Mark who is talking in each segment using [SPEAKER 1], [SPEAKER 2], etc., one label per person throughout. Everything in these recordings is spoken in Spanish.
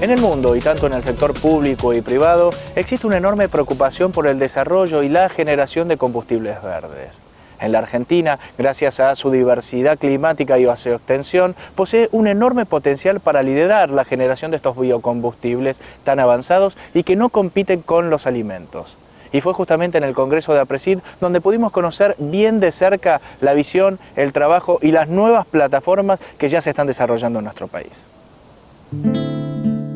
[SPEAKER 1] En el mundo, y tanto en el sector público y privado, existe una enorme preocupación por el desarrollo y la generación de combustibles verdes. En la Argentina, gracias a su diversidad climática y a su extensión, posee un enorme potencial para liderar la generación de estos biocombustibles tan avanzados y que no compiten con los alimentos. Y fue justamente en el Congreso de APRESID donde pudimos conocer bien de cerca la visión, el trabajo y las nuevas plataformas que ya se están desarrollando en nuestro país.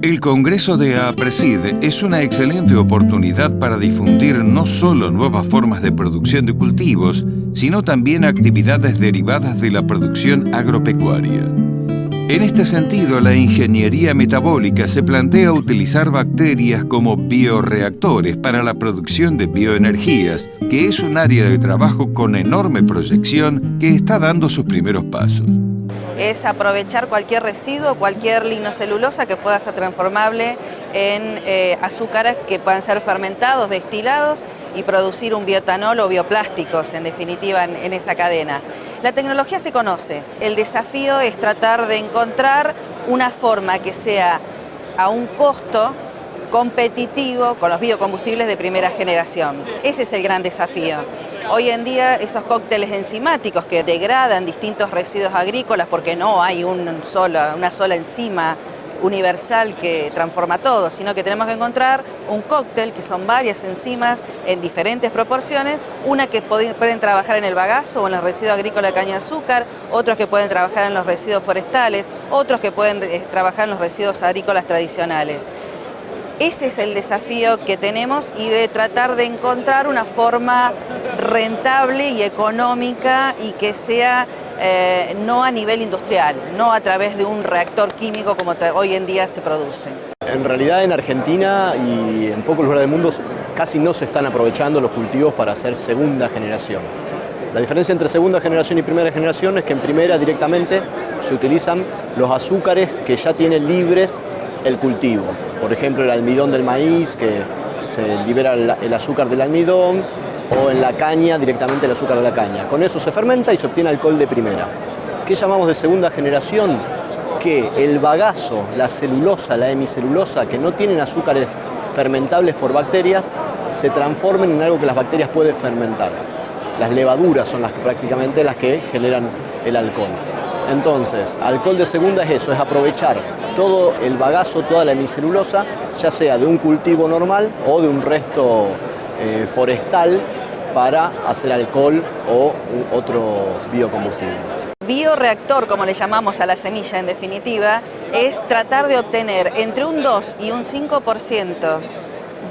[SPEAKER 2] El Congreso de APRESID es una excelente oportunidad para difundir no solo nuevas formas de producción de cultivos, sino también actividades derivadas de la producción agropecuaria. En este sentido, la ingeniería metabólica se plantea utilizar bacterias como bioreactores para la producción de bioenergías, que es un área de trabajo con enorme proyección que está dando sus primeros pasos.
[SPEAKER 3] Es aprovechar cualquier residuo, cualquier lignocelulosa que pueda ser transformable en azúcares que puedan ser fermentados, destilados y producir un bioetanol o bioplásticos, en definitiva, en esa cadena. La tecnología se conoce, el desafío es tratar de encontrar una forma que sea a un costo competitivo con los biocombustibles de primera generación. Ese es el gran desafío. Hoy en día esos cócteles enzimáticos que degradan distintos residuos agrícolas porque no hay una sola enzima universal que transforma todo, sino que tenemos que encontrar un cóctel que son varias enzimas en diferentes proporciones, una que pueden trabajar en el bagazo o en los residuos agrícolas de caña de azúcar, otros que pueden trabajar en los residuos forestales, otros que pueden trabajar en los residuos agrícolas tradicionales. Ese es el desafío que tenemos y de tratar de encontrar una forma rentable y económica y que sea no a nivel industrial, no a través de un reactor químico como hoy en día se produce.
[SPEAKER 4] En realidad en Argentina y en pocos lugares del mundo casi no se están aprovechando los cultivos para hacer segunda generación. La diferencia entre segunda generación y primera generación es que en primera directamente se utilizan los azúcares que ya tienen libres el cultivo. Por ejemplo, el almidón del maíz, que se libera el azúcar del almidón, o en la caña, directamente el azúcar de la caña. Con eso se fermenta y se obtiene alcohol de primera. ¿Qué llamamos de segunda generación? Que el bagazo, la celulosa, la hemicelulosa, que no tienen azúcares fermentables por bacterias, se transformen en algo que las bacterias pueden fermentar. Las levaduras son prácticamente las que generan el alcohol. Entonces, alcohol de segunda es eso, es aprovechar todo el bagazo, toda la hemicelulosa, ya sea de un cultivo normal o de un resto forestal para hacer alcohol o otro biocombustible.
[SPEAKER 3] Bioreactor, como le llamamos a la semilla en definitiva, es tratar de obtener entre un 2 y un 5%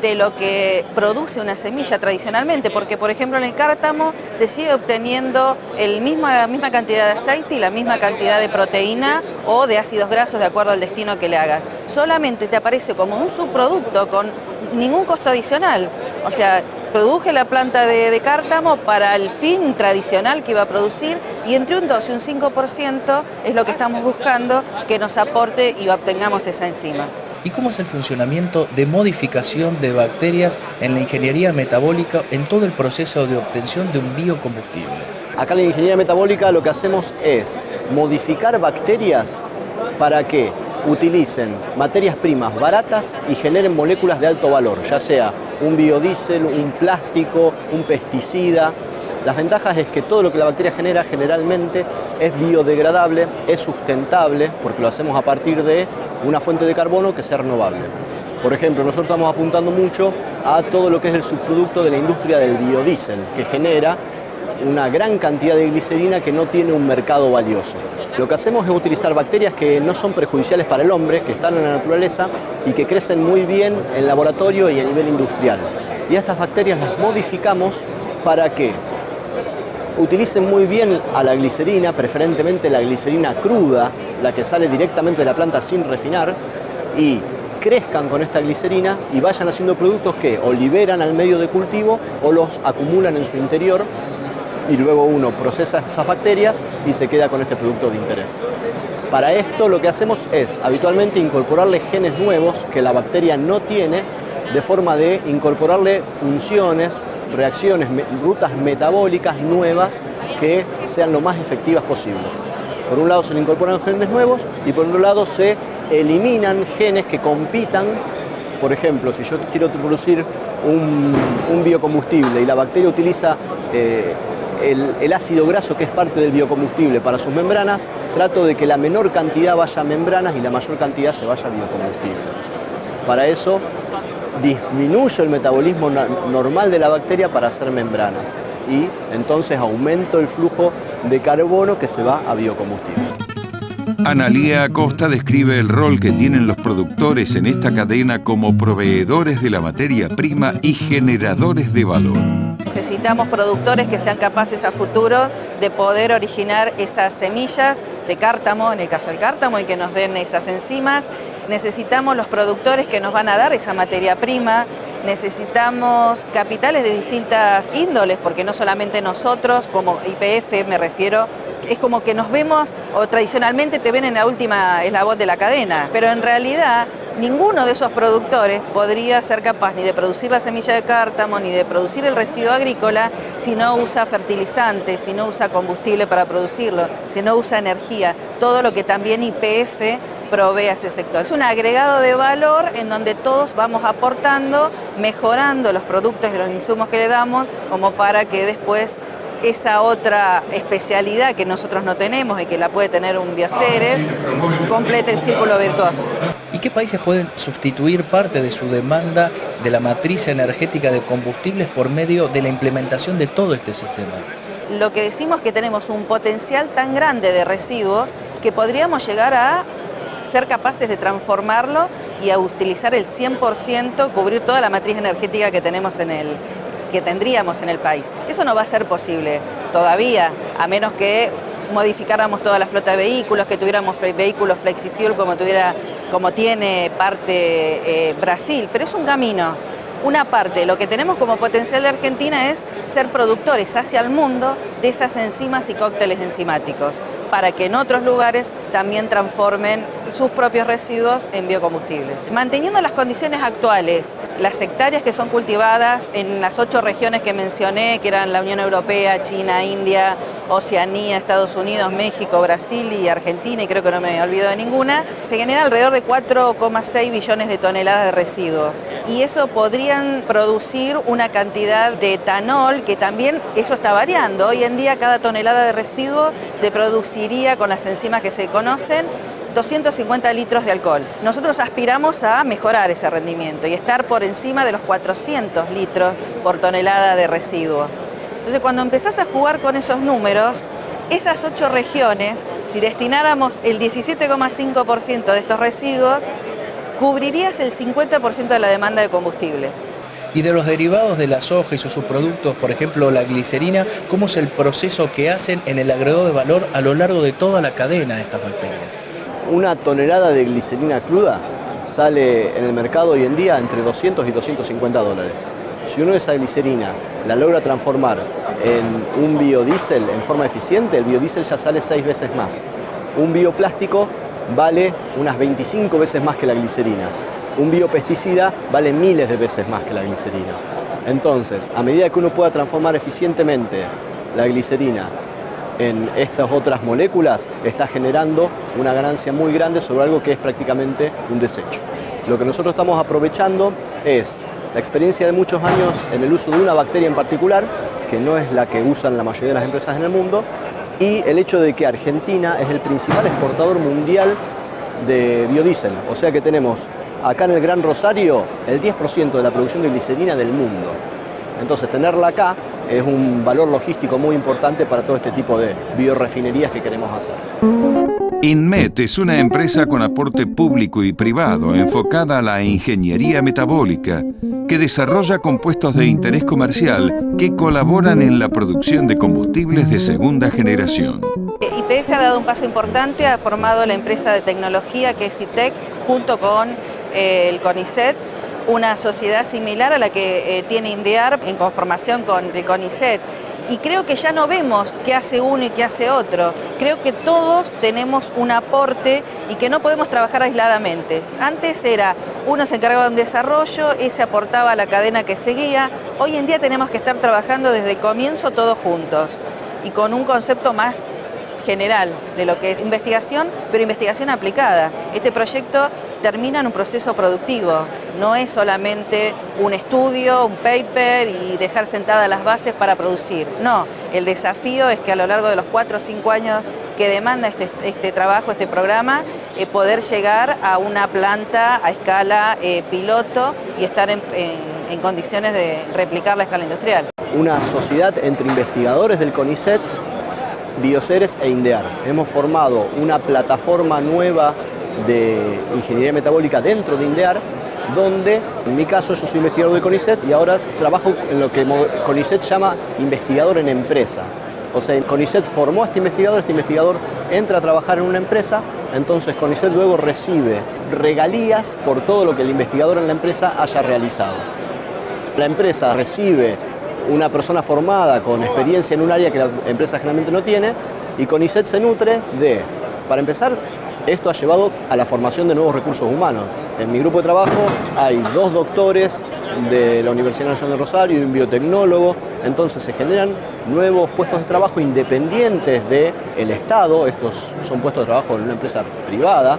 [SPEAKER 3] de lo que produce una semilla tradicionalmente, porque por ejemplo en el cártamo se sigue obteniendo la misma cantidad de aceite y la misma cantidad de proteína o de ácidos grasos de acuerdo al destino que le hagas. Solamente te aparece como un subproducto con ningún costo adicional. O sea, produje la planta de cártamo para el fin tradicional que iba a producir y entre un 2 y un 5% es lo que estamos buscando que nos aporte y obtengamos esa enzima.
[SPEAKER 5] ¿Y cómo es el funcionamiento de modificación de bacterias en la ingeniería metabólica en todo el proceso de obtención de un biocombustible?
[SPEAKER 4] Acá en la ingeniería metabólica lo que hacemos es modificar bacterias para que utilicen materias primas baratas y generen moléculas de alto valor, ya sea un biodiesel, un plástico, un pesticida. Las ventajas es que todo lo que la bacteria genera generalmente es biodegradable, es sustentable, porque lo hacemos a partir de una fuente de carbono que sea renovable. Por ejemplo, nosotros estamos apuntando mucho a todo lo que es el subproducto de la industria del biodiesel, que genera una gran cantidad de glicerina que no tiene un mercado valioso. Lo que hacemos es utilizar bacterias que no son perjudiciales para el hombre, que están en la naturaleza y que crecen muy bien en laboratorio y a nivel industrial. Y a estas bacterias las modificamos para que utilicen muy bien a la glicerina, preferentemente la glicerina cruda, la que sale directamente de la planta sin refinar, y crezcan con esta glicerina y vayan haciendo productos que o liberan al medio de cultivo o los acumulan en su interior y luego uno procesa esas bacterias y se queda con este producto de interés. Para esto lo que hacemos es habitualmente incorporarle genes nuevos que la bacteria no tiene, de forma de incorporarle funciones, reacciones, rutas metabólicas nuevas que sean lo más efectivas posibles. Por un lado se le incorporan genes nuevos y por otro lado se eliminan genes que compitan. Por ejemplo, si yo quiero producir un biocombustible y la bacteria utiliza el ácido graso, que es parte del biocombustible, para sus membranas, trato de que la menor cantidad vaya a membranas y la mayor cantidad se vaya a biocombustible. Para eso disminuyo el metabolismo normal de la bacteria para hacer membranas y entonces aumento el flujo de carbono que se va a biocombustible.
[SPEAKER 2] Analía Acosta describe el rol que tienen los productores en esta cadena como proveedores de la materia prima y generadores de valor.
[SPEAKER 3] Necesitamos productores que sean capaces a futuro de poder originar esas semillas de cártamo, en el caso del cártamo, y que nos den esas enzimas. Necesitamos los productores que nos van a dar esa materia prima. Necesitamos capitales de distintas índoles, porque no solamente nosotros, como YPF me refiero, es como que nos vemos, o tradicionalmente te ven en la última eslabón de la cadena, pero en realidad ninguno de esos productores podría ser capaz ni de producir la semilla de cártamo, ni de producir el residuo agrícola, si no usa fertilizantes, si no usa combustible para producirlo, si no usa energía, todo lo que también YPF provee a ese sector. Es un agregado de valor en donde todos vamos aportando, mejorando los productos y los insumos que le damos, como para que después esa otra especialidad que nosotros no tenemos y que la puede tener un Bioceres, complete el círculo virtuoso.
[SPEAKER 5] ¿Y qué países pueden sustituir parte de su demanda de la matriz energética de combustibles por medio de la implementación de todo este sistema?
[SPEAKER 3] Lo que decimos es que tenemos un potencial tan grande de residuos que podríamos llegar a ser capaces de transformarlo y a utilizar el 100%, cubrir toda la matriz energética que tenemos que tendríamos en el país. Eso no va a ser posible todavía, a menos que modificáramos toda la flota de vehículos, que tuviéramos vehículos flexifuel como tiene parte Brasil, pero es un camino. Una parte, lo que tenemos como potencial de Argentina es ser productores hacia el mundo de esas enzimas y cócteles enzimáticos, para que en otros lugares también transformen sus propios residuos en biocombustibles. Manteniendo las condiciones actuales, las hectáreas que son cultivadas en las 8 regiones que mencioné, que eran la Unión Europea, China, India, Oceanía, Estados Unidos, México, Brasil y Argentina, y creo que no me olvido de ninguna, se genera alrededor de 4,6 billones de toneladas de residuos. Y eso podrían producir una cantidad de etanol, que también eso está variando. Hoy en día cada tonelada de residuo te produciría, con las enzimas que se conocen, 250 litros de alcohol. Nosotros aspiramos a mejorar ese rendimiento y estar por encima de los 400 litros por tonelada de residuo. Entonces, cuando empezás a jugar con esos números, esas 8 regiones, si destináramos el 17,5% de estos residuos, cubrirías el 50% de la demanda de combustible.
[SPEAKER 5] Y de los derivados de la soja y sus subproductos, por ejemplo la glicerina, ¿cómo es el proceso que hacen en el agregado de valor a lo largo de toda la cadena de estas bacterias?
[SPEAKER 4] Una tonelada de glicerina cruda sale en el mercado hoy en día entre 200 y 250 dólares. Si uno de esa glicerina la logra transformar en un biodiesel en forma eficiente, el biodiesel ya sale 6 veces más. Un bioplástico vale unas 25 veces más que la glicerina. Un biopesticida vale miles de veces más que la glicerina. Entonces, a medida que uno pueda transformar eficientemente la glicerina en estas otras moléculas, está generando una ganancia muy grande sobre algo que es prácticamente un desecho. Lo que nosotros estamos aprovechando es la experiencia de muchos años en el uso de una bacteria en particular, que no es la que usan la mayoría de las empresas en el mundo, y el hecho de que Argentina es el principal exportador mundial de biodiesel. O sea que tenemos acá en el Gran Rosario el 10% de la producción de glicerina del mundo. Entonces tenerla acá es un valor logístico muy importante para todo este tipo de biorefinerías que queremos hacer.
[SPEAKER 2] INMET es una empresa con aporte público y privado enfocada a la ingeniería metabólica que desarrolla compuestos de interés comercial que colaboran en la producción de combustibles de segunda generación.
[SPEAKER 3] YPF ha dado un paso importante, ha formado la empresa de tecnología que es CITEC junto con el CONICET, una sociedad similar a la que tiene INDEAR en conformación con el CONICET. Y creo que ya no vemos qué hace uno y qué hace otro. Creo que todos tenemos un aporte y que no podemos trabajar aisladamente. Antes era, uno se encargaba de un desarrollo, ese aportaba a la cadena que seguía. Hoy en día tenemos que estar trabajando desde el comienzo todos juntos y con un concepto más general de lo que es investigación, pero investigación aplicada. Este proyecto termina en un proceso productivo, no es solamente un estudio, un paper y dejar sentadas las bases para producir. No, el desafío es que a lo largo de los 4 o 5 años que demanda este trabajo, este programa, poder llegar a una planta a escala piloto y estar en condiciones de replicar la escala industrial.
[SPEAKER 4] Una sociedad entre investigadores del CONICET, Bioceres e INDEAR. Hemos formado una plataforma nueva de ingeniería metabólica dentro de INDEAR, donde en mi caso yo soy investigador del CONICET y ahora trabajo en lo que CONICET llama investigador en empresa. O sea, CONICET formó a este investigador entra a trabajar en una empresa, entonces CONICET luego recibe regalías por todo lo que el investigador en la empresa haya realizado. La empresa recibe una persona formada con experiencia en un área que la empresa generalmente no tiene y CONICET se nutre de, para empezar, esto ha llevado a la formación de nuevos recursos humanos. En mi grupo de trabajo hay 2 doctores de la Universidad Nacional de Rosario y un biotecnólogo, entonces se generan nuevos puestos de trabajo independientes del Estado, estos son puestos de trabajo en una empresa privada,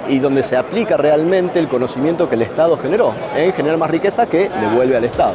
[SPEAKER 4] y donde se aplica realmente el conocimiento que el Estado generó, en generar más riqueza que devuelve al Estado.